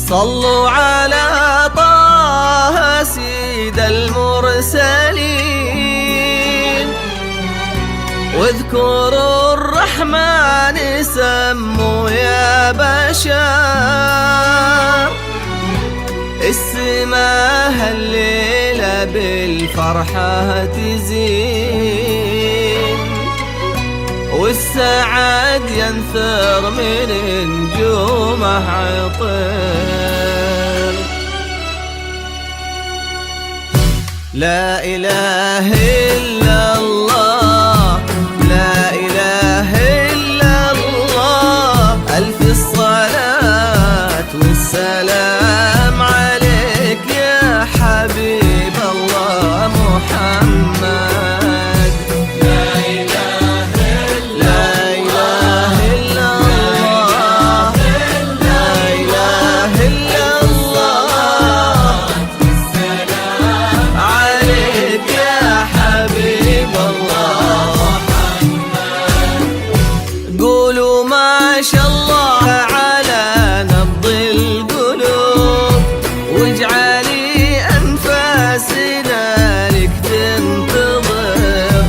صلوا على طه سيد المرسلين، واذكروا الرحمن سموا يا بشر. السماء الليلة بالفرحة تزين، والسعد ينثر من نجومه عطر. لا إله إلا الله، لا إله إلا الله. ألف الصلاة والسلام عليك يا حبيب الله محمد. لا إله إلا الله، لا إله إلا الله. عليك يا حبيب الله محمد. قولوا ما شاء الله على نبض القلوب، واجعلي أنفاسنا لك تنتظر.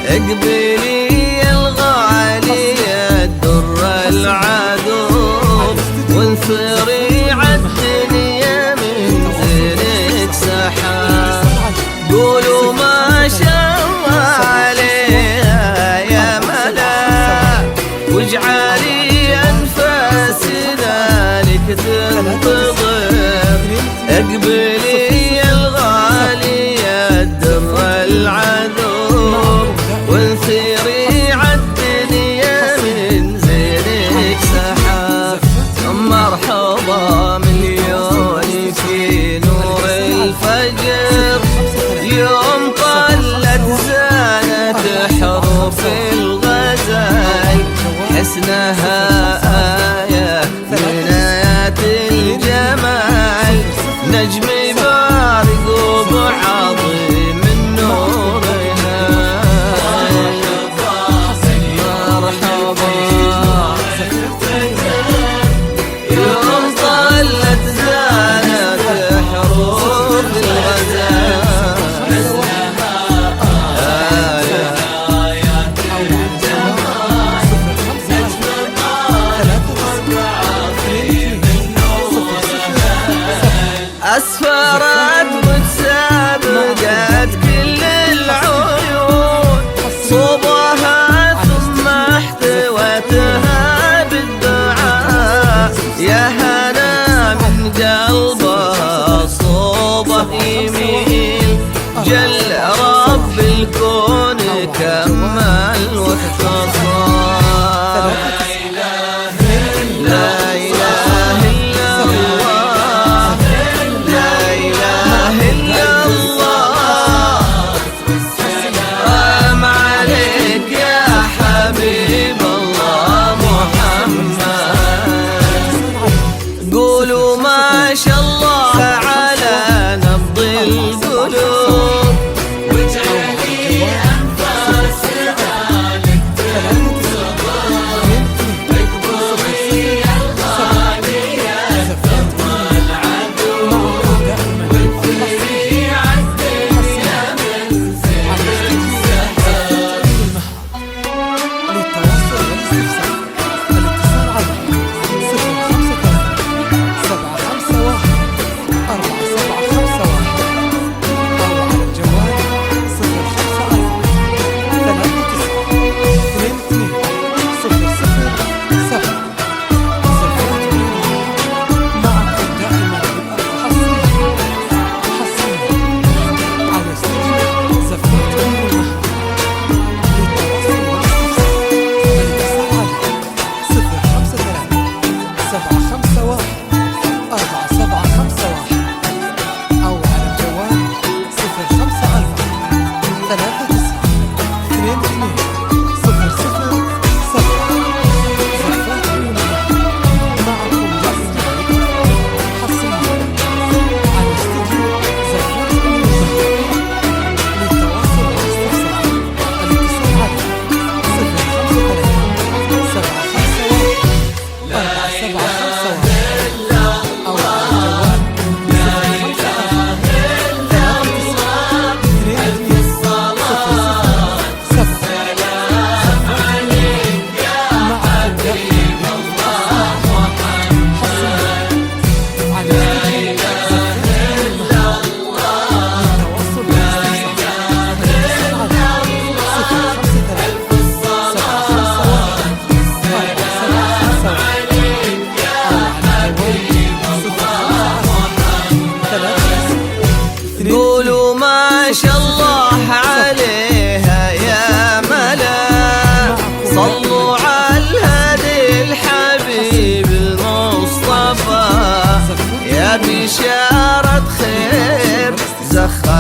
اقبلي الغالية الدر العذوب، وانثري عالدنيا من زينك سحاب. قولوا ما شاء الله عليها يا ملا، واجعلي أنفاسنا لك تنتظر. اقبلي الغالية الدر العذوب، وانثري عالدنيا من زينك سحاب. مرحبا مليون في نور الفجر، يوم طلت زانت حروف الغزل. حسنها آية من آيات الجمال، نجم بارق وبعظيم نورنا. مرحبا يوم طلت زانت حروف الغزال. أسفل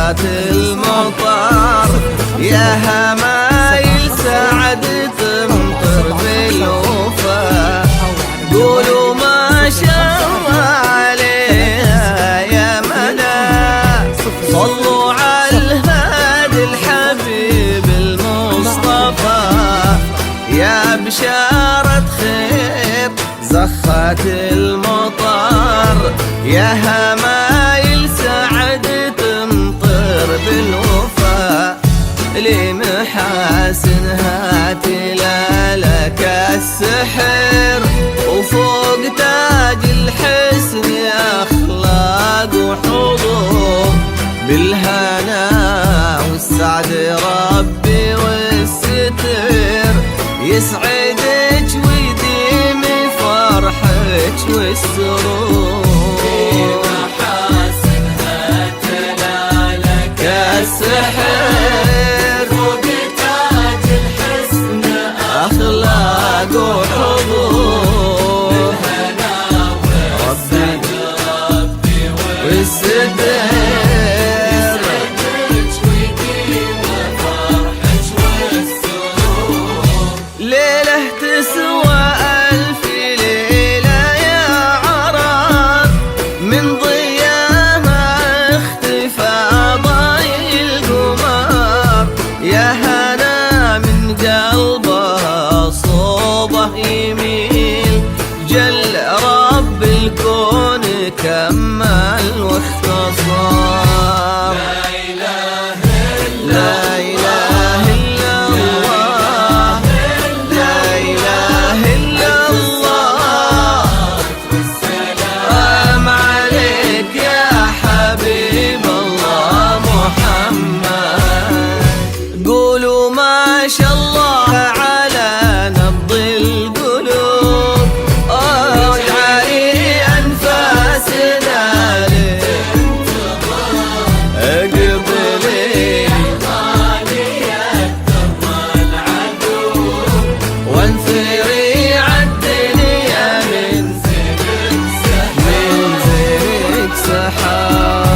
زخات المطر، يا همايل سعد تمطر بالوفا، قولوا ما شاء الله عليها يا ملا. صلوا على الهادي الحبيب المصطفى، يا بشارة خير زخات المطر، يا همايل سعد تمطر بالوفا، لمحاسنها تلالك السحر، وفوق تاج الحسن أخلاق وحضور، بالهنا والسعد ربي والستر، يسعدك ويديم فرحك والسرور، محاسنها تلالك السحر، فوق تاج الحسن أخلاق وحضور، بالهنا ربي والستر، يسعدك ويديم فرحك والسرور، ليلة تسوى ألف ليلة يا عرب، من ضياها اختفى ضي القمر، يا هنا من قلبها صوبه يميل، جل رب الكون كمل واختصر، لا إله إلا الله، لا إله إلا الله، سلام عليك يا حبيب الله محمد. قولوا ما شاء الله على نبض القلوب، واجعلي أنفاسنا اقبلي وانثري عالدنيا من زينك سحار.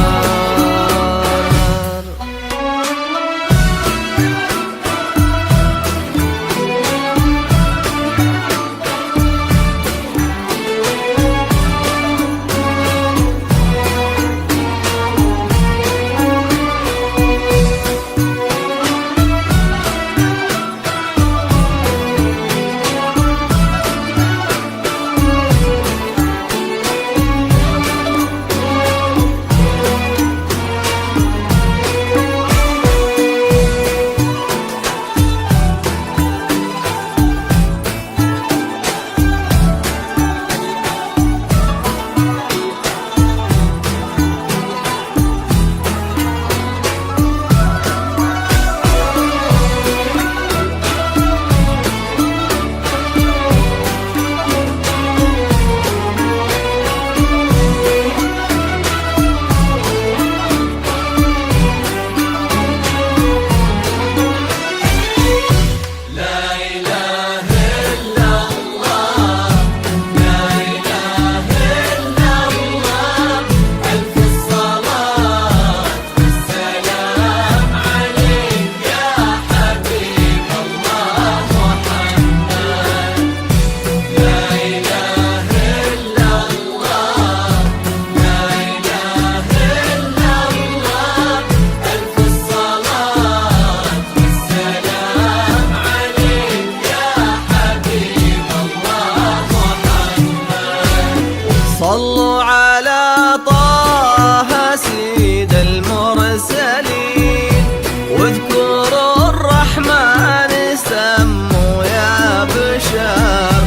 صلوا على طه سيد المرسلين، واذكروا الرحمن سموا يا بشر،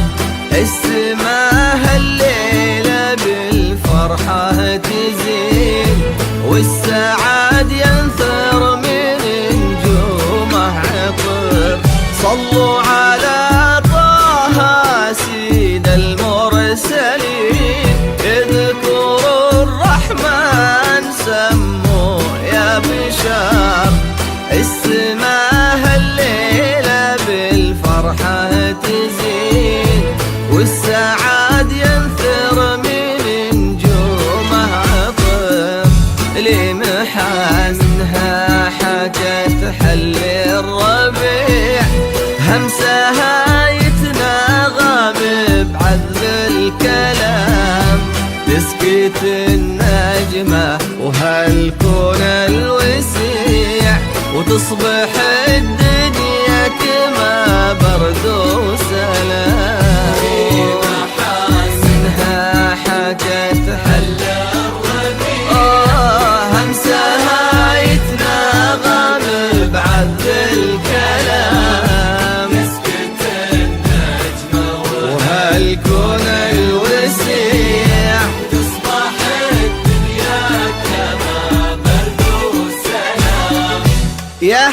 السماء الليلة بالفرحة تزين، والسعاد ينثر من نجومه عطر. صلوا على طه سيد المرسلين، اذكروا الرحمن سموا يا بشر، السماء الليلة بالفرحة تزين، والسعاد ينثر من نجومه عطر، لمحاسنها حاجت النجمة وهالكون الوسيع، وتصبح الدنيا كما برد وسلام. منها حاجت حل همسها يتناغم بعذب الكلام، يسكت النجمة وهالكون الوسيع، تصبح الدنيا كما برد وسلام. يا